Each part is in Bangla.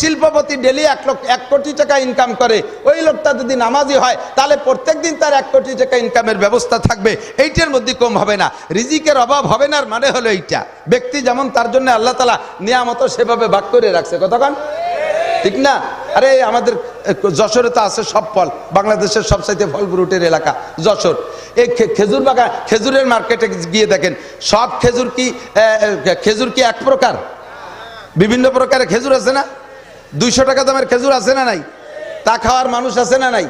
শিল্পপতি ডেলি 1 কোটি টাকা ইনকাম করে, ওই লোকটা যদি নামাজি হয় তাহলে প্রত্যেকদিন তার 1 কোটি টাকা ইনকামের ব্যবস্থা থাকবে, এইটার মধ্যে কম হবে না, রিজিকের অভাব হবে না। মানে হলো এইটা, ব্যক্তি যেমন তার জন্য আল্লাহ তাআলা নিয়ামত সেভাবে ভাগ করে রাখছে, কতক্ষণ ঠিক না? আরে আমাদের যশোরে তো আছে সব ফল, বাংলাদেশের সবচাইতে ফল ফ্রুটের এলাকা যশোর। এই খেজুর বাগান, খেজুরের মার্কেটে গিয়ে দেখেন সব খেজুর কি এক প্রকার? বিভিন্ন প্রকারের খেজুর আছে না? 200 টাকা দামের খেজুর আছে না নাই? তা খাওয়ার মানুষ আছে না নাই?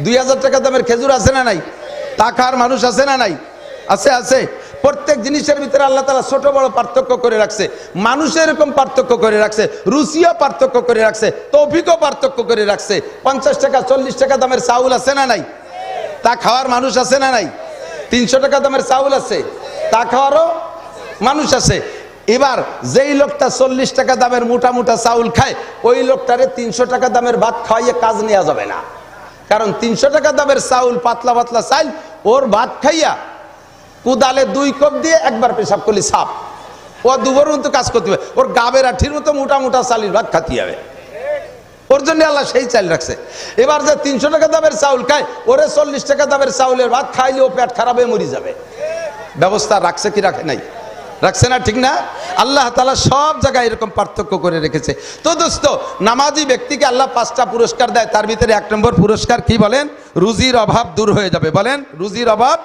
2000 টাকা দামের খেজুর আছে না নাই? তা খাওয়ার মানুষ আছে না নাই? আছে, আছে। প্রত্যেক জিনিসের ভিতরে আল্লাহ তাআলা ছোট বড় পার্থক্য করে রাখছে, মানুষের এরকম পার্থক্য করে রাখছে, রুচিও পার্থক্য করে রাখছে, তৌফিকও পার্থক্য করে রাখছে। 50 টাকা 40 টাকা দামের চাউল আছে না নাই? তা খাওয়ার মানুষ আছে না নাই? 300 টাকা দামের চাউল আছে, তা খাওয়ারও মানুষ আছে। এবার যেই লোকটা 40 টাকা দামের মোটা মোটা চাউল খায়, ওই লোকটারে 300 টাকা দামের ভাত খাওয়াইয়ে কাজ নেওয়া যাবে না। কারণ 300 টাকা দামের চাউল, পাতলা পাতলা চাল, ওর ভাত খাইয়া কুদালে 2 কোপ দিয়ে একবার পেশাব করলে সাপ, ও দুবার মতো কাজ করতে হবে। ওর গাবের আঠির মতো মোটা মোটা চালের ভাত খাতে হবে, ওর জন্য আল্লাহ সেই চাল রাখছে। এবার যে 300 টাকা দামের চাউল খায়, ওরে 40 টাকা দামের চাউলের ভাত খাইলে ও পেট খারাপ হয়ে মরে যাবে। ব্যবস্থা রাখছে কি রাখে নাই? রাখছে না, ঠিক না? আল্লাহ তাআলা সব জায়গায় এরকম পার্থক্য করে রেখেছে। তো দোস্ত, নামাজি ব্যক্তিকে আল্লাহ 5টা পুরস্কার দেয়, তার ভিতরে 1 নম্বর পুরস্কার কি বলেন? রুজির অভাব দূর হয়ে যাবে। বলেন, রুজির অভাব।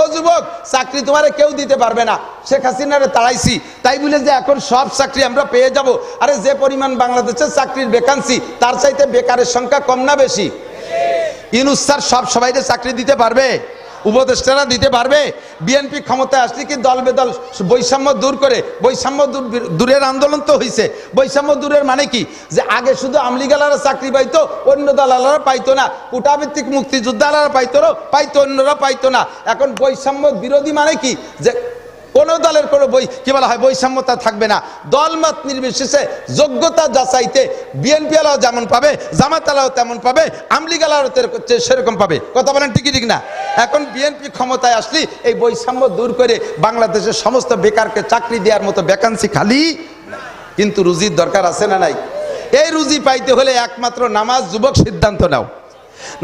ও যুবক, চাকরি তোমারে কেউ দিতে পারবে না, শেখ হাসিনারে তাড়াইছি তাই বলে যে এখন সব চাকরি আমরা পেয়ে যাব? আরে যে পরিমাণ বাংলাদেশের চাকরির ভ্যাকান্সি, তার চাইতে বেকারের সংখ্যা কম না বেশি? ইউনূস স্যার সবাইকে চাকরি দিতে পারবে? উপদেষ্টারা দিতে পারবে? বিএনপি ক্ষমতায় আসলে কি দল বেদল বৈষম্য দূর করে, বৈষম্য দূরের আন্দোলন তো হয়েছে। বৈষম্য দূরের মানে কি? যে আগে শুধু আমলিগালারা চাকরি পাইতো, অন্য দলালারা পাইতো না, কোটাভিত্তিক মুক্তিযোদ্ধারা পাইতো, অন্যরা পাইতো না। এখন বৈষম্য বিরোধী মানে কি? যে কোন দলের কোনো কি বলা হয়, বৈষম্যতা থাকবে না। দলমত নির্বিশেষে যোগ্যতা যাচাইতে বিএনপি আলাও যেমন পাবে, জামাত আলাও তেমন পাবে, আমলিগ আলাও সেরকম পাবে। কথা বলেন ঠিক ঠিক না? এখন বিএনপি ক্ষমতায় আসলে এই বৈষম্য দূর করে বাংলাদেশের সমস্ত বেকারকে চাকরি দেওয়ার মতো ভ্যাকান্সি খালি। কিন্তু রুজির দরকার আছে না নাই? এই রুজি পাইতে হলে একমাত্র নামাজ। যুবক সিদ্ধান্ত নাও,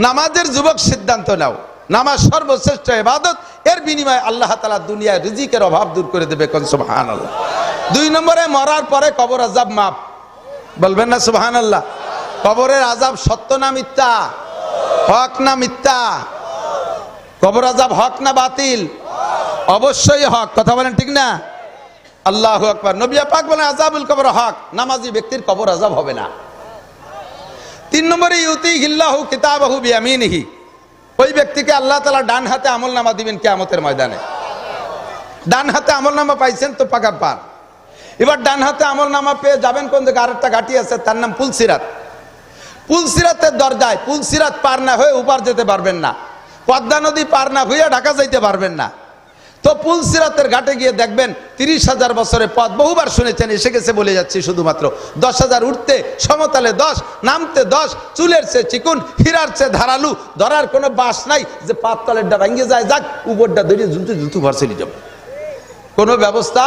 নামাজের যুবক সিদ্ধান্ত নাও, নামাজ সর্বশ্রেষ্ঠ ইবাদত। এর বিনিময়ে আল্লাহ তাআলা দুনিয়ায় রিজিকের অভাব দূর করে দেবে। কোন সুবহানাল্লাহ। 2 নম্বরে, মরার পরে কবর আযাব মাফ। বলবেন না সুবহানাল্লাহ? কবরের আযাব সত্য না মিথ্যা? হক না মিথ্যা? কবর আযাব হক না বাতিল? অবশ্যই হক। কথা বলেন ঠিক না? আল্লাহু আকবার। নবী পাক বলেন আযাবুল কবর হক, নামাজি ব্যক্তির কবর আযাব হবে না। 3 নম্বরে, ইউতিহিল্লাহু কিতাবাহু বিয়ামিনিহি। ওই ব্যক্তিকে আল্লাহ তাআলা ডান হাতে আমলনামা দিবেন কিয়ামতের ময়দানে। ডান হাতে আমলনামা পাইছেন তো পাকা পার। এবার ডান হাতে আমলনামা পেয়ে যাবেন কোন দিকে? আরেকটা ঘাটি আছে, তার নাম পুলসিরাত। পুলসিরাতের দরজায় পুলসিরাত পার না হয়ে উপার যেতে পারবেন না, পদ্মা নদী পার না হইয়া ঢাকা যাইতে পারবেন না। তো পুলসিরাতের ঘাটে গিয়ে দেখবেন 30,000 বছরের পথ, বহুবার শুনেছেন, এসে গেছে বলে যাচ্ছি শুধুমাত্র। 10,000 উঠতে, সমতলে 10, নামতে 10, চুলের চেয়ে চিকুন, হীরার চেয়ে ধারালু, ধরার কোনো বাস নাই যে পাততলের ডা ভাঙ্গে যায়, যাক উপরটা ধরে জুতু ঘর চলে যাবে, কোনো ব্যবস্থা।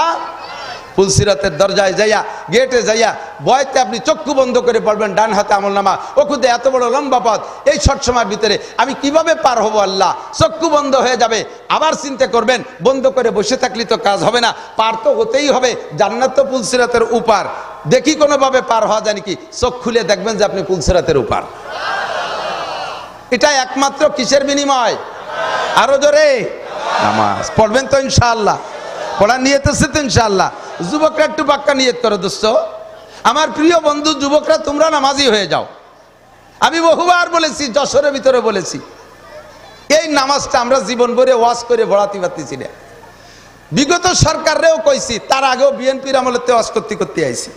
পুলসিরাতের দরজায় যাইয়া, গেটে যাইয়া ভয়তে আপনি চক্ষু বন্ধ করে পড়বেন, ডান হাতে আমলনামা। ও খুদে এত বড় লম্বা পথ, এই শর্ট সময়ের ভিতরে আমি কিভাবে পার হবো? আল্লাহ, চক্ষু বন্ধ হয়ে যাবে। আবার চিন্তা করবেন, বন্ধ করে বসে থাকলে তো কাজ হবে না, পার তো হতেই হবে। জান্নাত তো পুলসিরাতের উপার, দেখি কোনোভাবে পার হওয়া যায় নাকি। চোখ খুলে দেখবেন যে আপনি পুলসিরাতের উপার। এটা একমাত্র কিসের বিনিময়? আরো জোরে নামাজ পড়বেন তো ইনশাআল্লাহ? পড়ার নিয়ত আছে তো ইনশাআল্লাহ? যুবকরা একটু পাক্কা নিয়ত করো দোস্ত। আমার প্রিয় বন্ধু যুবকরা, তোমরা নামাজি হয়ে যাও। আমি বহুবার বলেছি, যশোরের ভিতরে বলেছি, এই নামাজটা আমরা জীবন ভরে ওয়াজ করে পড়াতে পারতেছি না। বিগত সরকারেও কইছি, তার আগেও বিএনপির আমলেতে ওয়াজ করতে আইছি।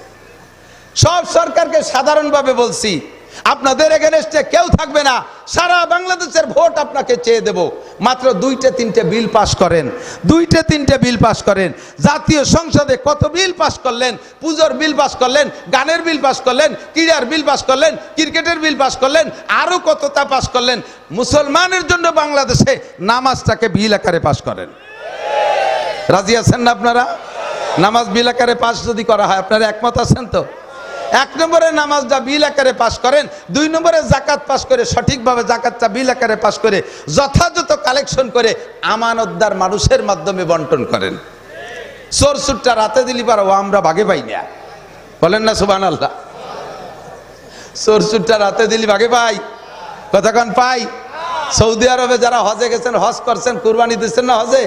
সব সরকারকে সাধারণভাবে বলছি, আপনাদের এগেনস্টে কেউ থাকবে না, সারা বাংলাদেশের ভোট আপনাকে চেয়ে দেব, মাত্র 2-3টে বিল পাস করেন, 2-3টে বিল পাস করেন। জাতীয় সংসদে কত বিল পাস করলেন? পুজোর বিল পাস করলেন, গানের বিল পাস করলেন, ক্রীড়ার বিল পাস করলেন, ক্রিকেটের বিল পাস করলেন, আরো কতটা পাস করলেন। মুসলমানের জন্য বাংলাদেশে নামাজটাকে বিল আকারে পাস করেন। রাজি আছেন না আপনারা? নামাজ বিল আকারে পাস যদি করা হয়, আপনারা একমত আছেন তো? এক নম্বরে নামাজটা বিল আকারে পাশ করেন, 2 নম্বরে জাকাত পাশ করে সঠিকভাবে জাকাতটা বিল আকারে পাশ করে যথাযথ কালেকশন করে আমানতদার মানুষের মাধ্যমে বন্টন করেন। চোর সুটটা রাতে দিলি পারো আমরা ভাগে পাই না, বলেন না সুবহানাল্লাহ। চোর সুটটা রাতে দিলি ভাগে পাই, কতক্ষণ পাই? সৌদি আরবে যারা হজে গেছেন, হজ করছেন, কুরবানি দিচ্ছেন না হজে,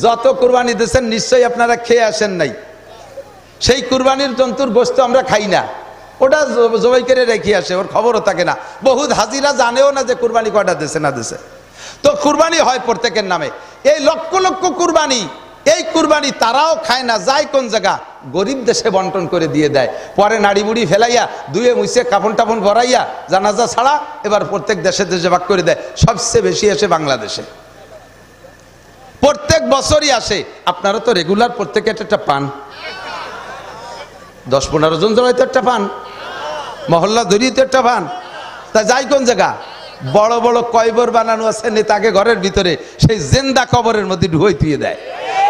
যত কুরবানি দিচ্ছেন নিশ্চয়ই আপনারা খেয়ে আসেন নাই। সেই কুরবানির জন্তুর গোশত আমরা খাই না, ওটা জবাই করে রেখে আসে, ওর খবরও থাকে না। বহুত হাজিরা জানেও না যে কুরবানি কয়টা দিছে না দিছে। তো কুরবানি হয় প্রত্যেকের নামে, এই লক্ষ লক্ষ কুরবানি, এই কুরবানি তারাও খায় না, যায় কোন জায়গা? গরিব দেশে বন্টন করে দিয়ে দেয়। পরে নাড়ি বুড়ি ফেলাইয়া ধুয়ে মুছে কাফন টাফন ভরাইয়া জানাজা ছাড়া এবার প্রত্যেক দেশে দেশে ভাগ করে দেয়। সবচেয়ে বেশি আসে বাংলাদেশে, প্রত্যেক বছরই আসে। আপনারা তো রেগুলার প্রত্যেকে একটা পান, 10-15 জন জড়াইতে একটা পান, মহল্লা ধরিতে একটা পান, তা যাই কোন জায়গা? বড় বড় কয়বর বানানো আছে নেতাকে ঘরের ভিতরে, সেই জেন্দা কবরের মধ্যে ঢুই তুই দেয়।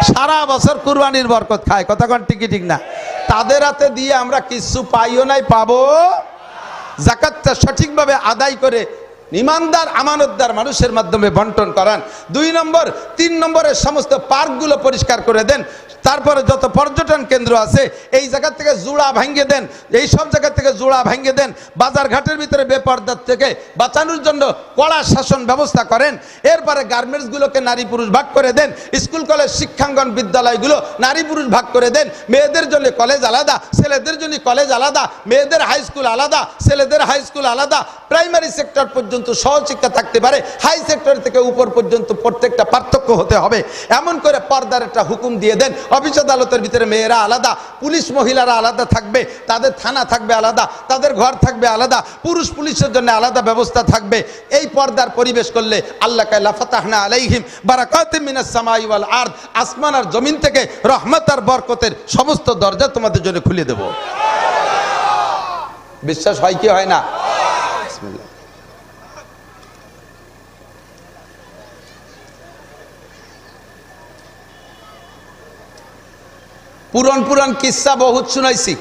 সারা বছর কুরবানির বরকত খায়, কথা কোন ঠিকই ঠিক না? তাদের হাতে দিয়ে আমরা কিছু পাইও নাই, পাবো। যাকাতটা সঠিকভাবে আদায় করে ইমানদার আমানতদার মানুষের মাধ্যমে বন্টন করান। 2 নম্বর 3 নম্বরের সমস্ত পার্কগুলো পরিষ্কার করে দেন। তারপরে যত পর্যটন কেন্দ্র আছে এই জায়গা থেকে জোড়া ভাঙ্গে দেন, এই সব জায়গা থেকে জোড়া ভাঙ্গে দেন। বাজার ঘাটের ভিতরে বেপরদার থেকে বাঁচানোর জন্য কড়া শাসন ব্যবস্থা করেন। এরপরে গার্মেন্টসগুলোকে নারী পুরুষ ভাগ করে দেন, স্কুল কলেজ শিক্ষাঙ্গন বিদ্যালয়গুলো নারী পুরুষ ভাগ করে দেন। মেয়েদের জন্য কলেজ আলাদা, ছেলেদের জন্য কলেজ আলাদা, মেয়েদের হাই স্কুল আলাদা, ছেলেদের হাই স্কুল আলাদা। প্রাইমারি সেক্টর পর্যন্ত সহশিক্ষা থাকতে পারে, হাই সেক্টর থেকে উপর পর্যন্ত প্রত্যেকটা পার্থক্য হতে হবে। এমন করে পর্দার একটা হুকুম দিয়ে দেন। অফিস আদালতের ভিতরে মেয়েরা আলাদা, পুলিশ মহিলারা আলাদা থাকবে, তাদের থানা থাকবে আলাদা, তাদের ঘর থাকবে আলাদা, পুরুষ পুলিশের জন্য আলাদা ব্যবস্থা থাকবে। এই পর্দার পরিবেশ করলে আল্লাহ কালা ফাতাহনা আলাইহিম বারাকাতিম মিনাস সামাই ওয়াল আরদ, আসমান আর জমিন থেকে রহমত আর বরকতের সমস্ত দরজা তোমাদের জন্য খুলে দেব। বিশ্বাস হয় কি হয় না? বিসমিল্লাহ। পুরান পুরান কিসসা বহুত শুনাইছি,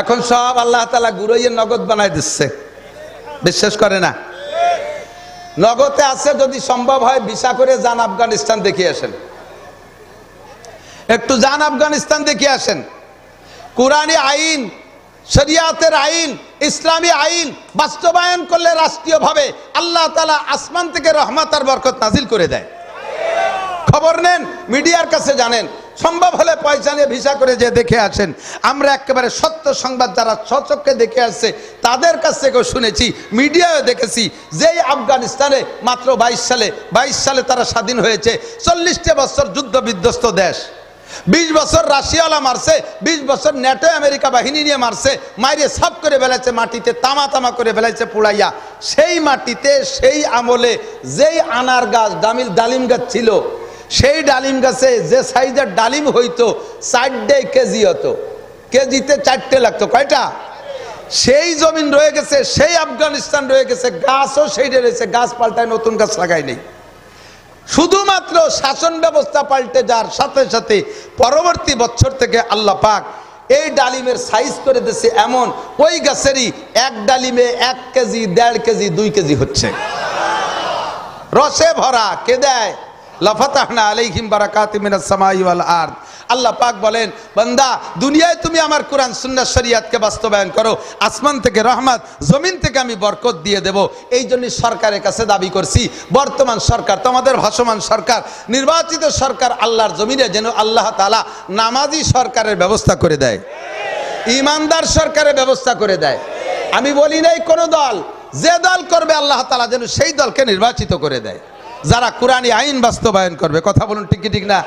এখন সব আল্লাহ তাআলা গুরাইয়ের নগদ বানাই দিচ্ছে। বিশ্বাস করে না? নগদে আছে, যদি সম্ভব হয় ভিসা করে যান আফগানিস্তান দেখে আসেন, একটু যান আফগানিস্তান দেখে আসেন। কুরআনী আইন, শরিয়াতের আইন, ইসলামী আইন বাস্তবায়ন করলে রাষ্ট্রীয়ভাবে আল্লাহ তাআলা আসমান থেকে রহমত আর বরকত নাজিল করে দেয়। খবর নেন, মিডিয়ার কাছে জানেন, সম্ভব হলে পয়সা নিয়ে ভিসা করে যে দেখে আসেন। আমরা একেবারে সত্য সংবাদ যারা স্বচক্ষে দেখে আসছে তাদের কাছ থেকেও শুনেছি, মিডিয়ায় দেখেছি, যেই আফগানিস্তানে মাত্র 22 সালে তারা স্বাধীন হয়েছে। 40টা বছর যুদ্ধ বিধ্বস্ত দেশ, 20 বছর রাশিয়াওয়ালা মারছে, 20 বছর ন্যাটো আমেরিকা বাহিনী নিয়ে মারছে, মাইরে সাফ করে ফেলেছে, মাটিতে তামা তামা করে ফেলেছে পুড়াইয়া। সেই মাটিতে সেই আমলে যেই আনার গাছ, ডালিম গাছ ছিল, সেই ডালিম গাছে যে সাইজের ডালিম হইতো 4 কেজি হতো, কেজিতে 4টে লাগতো। কয়টা? সেই জমিন রয়ে গেছে, সেই আফগানিস্তান রয়ে গেছে, গাছও সেইটা রয়েছে, গাছ পাল্টায়, নতুন গাছ লাগাই নেই। শুধুমাত্র শাসন ব্যবস্থা পাল্টে যাওয়ার সাথে সাথে পরবর্তী বছর থেকে আল্লাহ পাক এই ডালিমের সাইজ করে দিয়েছে এমন, ওই গাছেরই এক ডালিমে 1 কেজি, 1.5 কেজি, 2 কেজি হচ্ছে, রসে ভরা। কে দেয়? লাফাতাহনা আলাইহিম বারাকাতিম মিনাস সামাই ওয়াল আরদ। আল্লাহ পাক বলেন, বান্দা দুনিয়ায় তুমি আমার কোরআন সুন্নাহ শরিয়াতকে বাস্তবায়ন করো, আসমান থেকে রহমত, জমিন থেকে আমি বরকত দিয়ে দেব। এই জন্য সরকারের কাছে দাবি করছি, বর্তমান সরকার, তোমাদের ভাসমান সরকার, নির্বাচিত সরকার, আল্লাহর জমিনে যেন আল্লাহ তাআলা নামাজি সরকারের ব্যবস্থা করে দেয়, ইমানদার সরকারের ব্যবস্থা করে দেয়। আমি বলি নাই কোন দল, যে দল করবে আল্লাহ তাআলা যেন সেই দলকে নির্বাচিত করে দেয়, যারা কোরআনী আইন বাস্তবায়ন করবে। কথা বলুন ঠিক কি ঠিক না?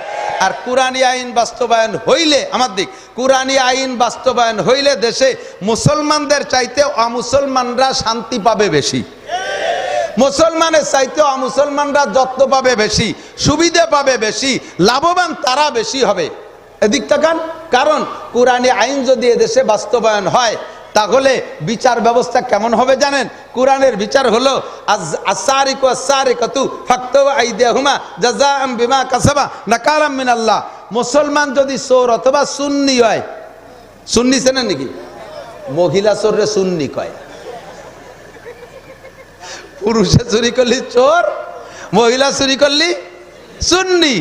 আর কোরআনী আইন বাস্তবায়ন হইলে, আমার দিক, কোরআনী আইন বাস্তবায়ন হইলে দেশে মুসলমানদের চাইতে অমুসলমানরা শান্তি পাবে বেশি, মুসলমানের চাইতে অমুসলমানরা যত্ন পাবে বেশি, সুবিধা পাবে বেশি, লাভবান তারা বেশি হবে। এদিক তাকান, কারণ কোরআনী আইন যদি এদেশে বাস্তবায়ন হয় তাহলে বিচার ব্যবস্থা কেমন হবে জানেন? কোরআনের বিচার হলো আস-সারিকু আস-সারিকাতু ফাকতু আইদিয়াহুমা জাযাআম বিমা কাসাবা নাকালাম মিনাল্লাহ। মুসলমান যদি চোর অথবা সুন্নি হয়, সুন্নি চেনেন নাকি? মহিলা চোররে সুন্নি কয়। পুরুষে চুরি করলি চোর, মহিলা চুরি করলি সুন্নি।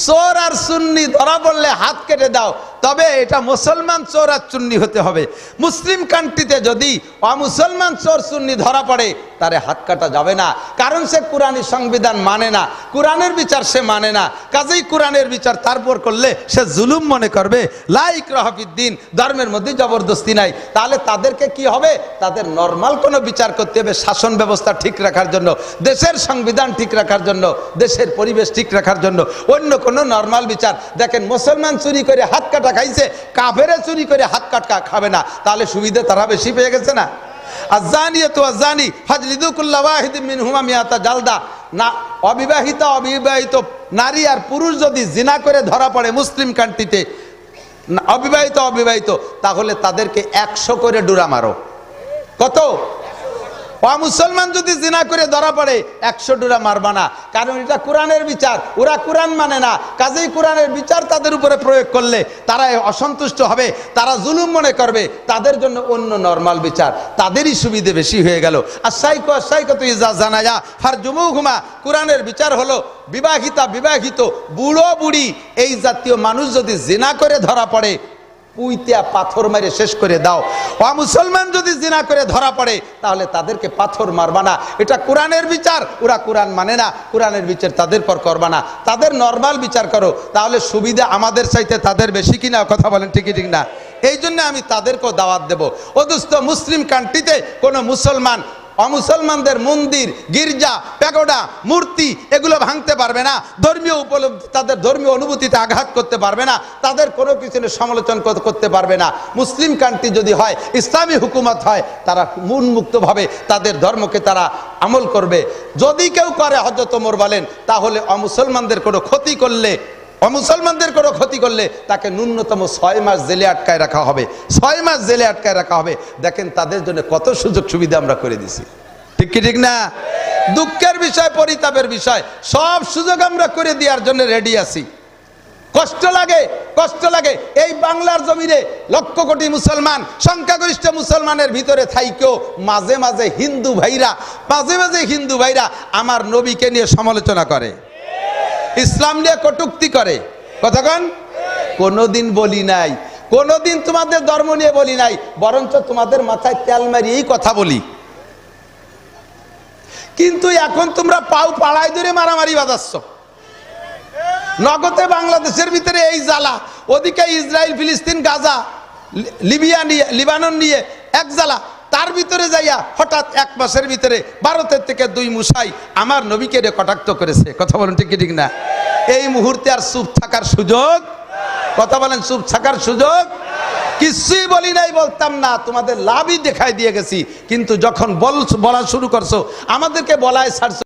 চোর আর সুন্নি ধরা পড়লে হাত কেটে দাও, তবে এটা মুসলমান চোর আর সুন্নি হতে হবে। মুসলিম কান্ট্রিতে যদি অমুসলমান চোর সুন্নি ধরা পড়ে তারে হাত কাটা যাবে না, কারণ সে কোরআনী সংবিধান মানে না, কোরআনের বিচার সে মানে না। কাজেই কোরআনের বিচার তারপর করলে সে জুলুম মনে করবে। লা ইকরাহা ফিদ্দিন, ধর্মের মধ্যে জবরদস্তি নাই। তাহলে তাদেরকে কি হবে? তাদের নর্মাল কোনো বিচার করতে হবে শাসন ব্যবস্থা ঠিক রাখার জন্য, দেশের সংবিধান ঠিক রাখার জন্য, দেশের পরিবেশ ঠিক রাখার জন্য। অন্য কোনো নর্মাল বিচার দেখেন, মুসলমান চুরি করে হাত কাটা খাইছে, কাফেরে চুরি করে হাত কাটা খাবে না, তাহলে সুবিধা তারা বেশি পেয়ে গেছে না? আযানিয়াতু ওয়াযানি ফাজলিদু কুল্লা ওয়াহিদিন মিনহুমা মিআতা জালদা। না, অবিবাহিত নারী আর পুরুষ যদি জিনা করে ধরা পড়ে মুসলিম কান্ট্রিতে, অবিবাহিত, তাহলে তাদেরকে 100 করে ডুরা মারো। কত? মুসলমান যদি জিনা করে ধরা পড়ে 100 ডুরা মারবা না, কারণ এটা কোরআনের বিচার, ওরা কোরআন মানে না। কাজেই কোরআনের বিচার তাদের উপরে প্রয়োগ করলে তারা অসন্তুষ্ট হবে, তারা জুলুম মনে করবে, তাদের জন্য অন্য নরমাল বিচার, তাদেরই সুবিধে বেশি হয়ে গেল। আর সাইকো ইজা জানায়া ফারজুমুহুমা, কোরআনের বিচার হলো বিবাহিত বুড়ো বুড়ি এই জাতীয় মানুষ যদি জিনা করে ধরা পড়ে পুইতিয়া পাথর মেরে শেষ করে দাও। মুসলমান যদি জিনা করে ধরা পড়ে তাহলে তাদেরকে পাথর মারবা না, এটা কোরআনের বিচার, ওরা কোরআন মানে না, কোরআনের বিচার তাদের পর করবা না, তাদের নরমাল বিচার করো। তাহলে সুবিধা আমাদের চাইতে তাদের বেশি কিনা? কথা বলেন ঠিক না? এই জন্য আমি তাদেরকেও দাওয়াত দেব। অথচ মুসলিম কান্ট্রিতে কোনো মুসলমান অমুসলমানদের মন্দির, গির্জা, প্যাগোডা, মূর্তি এগুলো ভাঙতে পারবে না, ধর্মীয় উপলব্ধি, তাদের ধর্মীয় অনুভূতিতে আঘাত করতে পারবে না, তাদের কোনো কিছু সমালোচনা করতে পারবে না। মুসলিম কান্ট্রি যদি হয়, ইসলামী হুকুমত হয়, তারা উন্মুক্তভাবে তাদের ধর্মকে তারা আমল করবে। যদি কেউ করে হযরত ওমর বলেন, তাহলে অমুসলমানদের কোনো ক্ষতি করলে তাকে ন্যূনতম 6 মাস জেলে আটকায় রাখা হবে, 6 মাস জেলে আটকায় রাখা হবে। দেখেন তাদের জন্য কত সুযোগ সুবিধা আমরা করে দিছি, ঠিক না? দুঃখের বিষয়, পরিতাপের বিষয়, সব সুযোগ আমরা করে দেওয়ার জন্য রেডি আছি। কষ্ট লাগে এই বাংলার জমিনে লক্ষ কোটি মুসলমান, সংখ্যাগরিষ্ঠ মুসলমানের ভিতরে থাইকেও মাঝে মাঝে হিন্দু ভাইরা আমার নবীকে নিয়ে সমালোচনা করে, ইসলাম নিয়ে কটূক্তি করে। কথাগণ, কোনোদিন বলি নাই, কোনোদিন তোমাদের ধর্ম নিয়ে বলি নাই, বরঞ্চ তোমাদের মাথায় তেল মারিয়েই কথা বলি। কিন্তু এখন তোমরা পাও পাড়ায় ধরে মারামারি বাজাচ্ছ। নগদে বাংলাদেশের ভিতরে এই জ্বালা, ওদিকে ইসরায়েল, ফিলিস্তিন, গাজা, লিবানন নিয়ে এক জ্বালা, তার ভিতরে যাইয়া হঠাৎ 1 মাসের ভিতরে ভারতের থেকে 2 মুসাই আমার নবীকে কটাক্ত করেছে। কথা বলেন ঠিক না? এই মুহূর্তে আর চুপ থাকার সুযোগ, কথা বলেন, চুপ থাকার সুযোগ কিছুই বলি নাই, বলতাম না, তোমাদের লাভই দেখাই দিয়ে গেছি। কিন্তু যখন বলা শুরু করছো, আমাদেরকে বলায় ছাড়ছো,